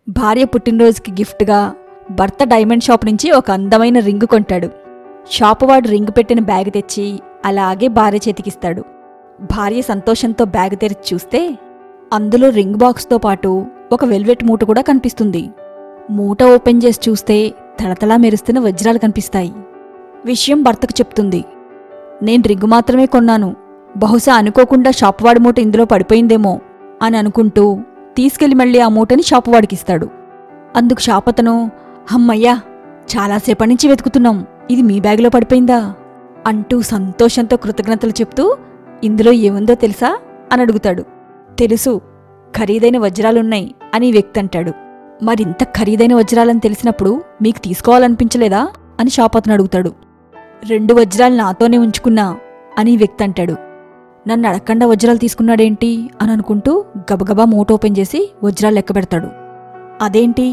భార్య పుట్టినరోజుకి గిఫ్ట్గా భర్త డైమండ్ షాప్ నుంచి ఒక అందమైన రింగు కొంటాడు. షాపు వాడు రింగు పెట్టిన బ్యాగ్ తెచ్చి అలాగే భార్య చేతికిస్తాడు. భార్య సంతోషంతో బ్యాగ్ తెరిచి చూస్తే అందులో రింగ్ బాక్స్తో పాటు ఒక వెల్వెట్ మూట కూడా కనిపిస్తుంది. మూట ఓపెన్ చేసి చూస్తే తళతళా మెరుస్తున్న వజ్రాలు కనిపిస్తాయి. విషయం భర్తకు చెప్తుంది. నేను రింగు మాత్రమే కొన్నాను, బహుశా అనుకోకుండా షాపువాడి మూట ఇందులో పడిపోయిందేమో అని అనుకుంటూ తీసుకెళ్లి మళ్ళీ ఆ మూటని షాపువాడికిస్తాడు. అందుకు షాపతను, అమ్మయ్యా, చాలాసేపటి నుంచి వెతుకుతున్నాం, ఇది మీ బ్యాగులో పడిపోయిందా అంటూ సంతోషంతో కృతజ్ఞతలు చెప్తూ ఇందులో ఏముందో తెలుసా అని అడుగుతాడు. తెలుసు, ఖరీదైన వజ్రాలున్నాయి అని వ్యక్తి అంటాడు. మరింత ఖరీదైన వజ్రాలని తెలిసినప్పుడు మీకు తీసుకోవాలనిపించలేదా అని షాపతను అడుగుతాడు. 2 వజ్రాలు నాతోనే ఉంచుకున్నా అని వ్యక్తి అంటాడు. నన్ను అడగకుండా వజ్రాలు తీసుకున్నాడేంటి అని అనుకుంటూ గబగబా మూట ఓపెన్ చేసి వజ్రాలు లెక్క పెడతాడు. అదేంటి,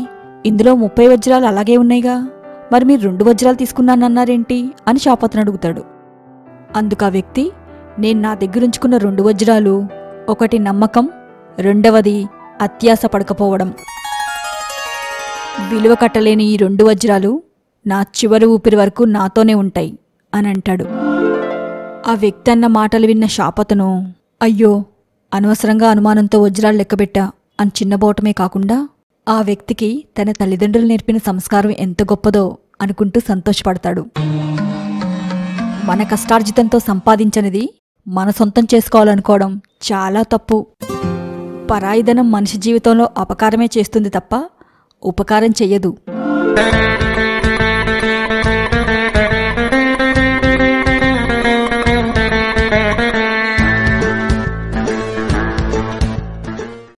ఇందులో 30 వజ్రాలు అలాగే ఉన్నాయిగా, మరి మీరు 2 వజ్రాలు తీసుకున్నానన్నారేంటి అని షాపతను అడుగుతాడు. అందుకు ఆ వ్యక్తి, నేను నా దగ్గరుంచుకున్న 2 వజ్రాలు, ఒకటి నమ్మకం, రెండవది అత్యాశ పడకపోవడం. విలువ కట్టలేని ఈ 2 వజ్రాలు నా చివరి ఊపిరి వరకు నాతోనే ఉంటాయి అని అంటాడు. ఆ వ్యక్తి అన్న మాటలు విన్న షాపతను, అయ్యో, అనవసరంగా అనుమానంతో వజ్రాలు లెక్కబెట్టా అని చిన్నబోవటమే కాకుండా ఆ వ్యక్తికి తన తల్లిదండ్రులు నేర్పిన సంస్కారం ఎంత గొప్పదో అనుకుంటూ సంతోషపడతాడు. మన కష్టార్జితంతో సంపాదించనిది మన సొంతం చేసుకోవాలనుకోవడం చాలా తప్పు. పరాయిధనం మనిషి జీవితంలో అపకారమే చేస్తుంది తప్ప ఉపకారం చెయ్యదు.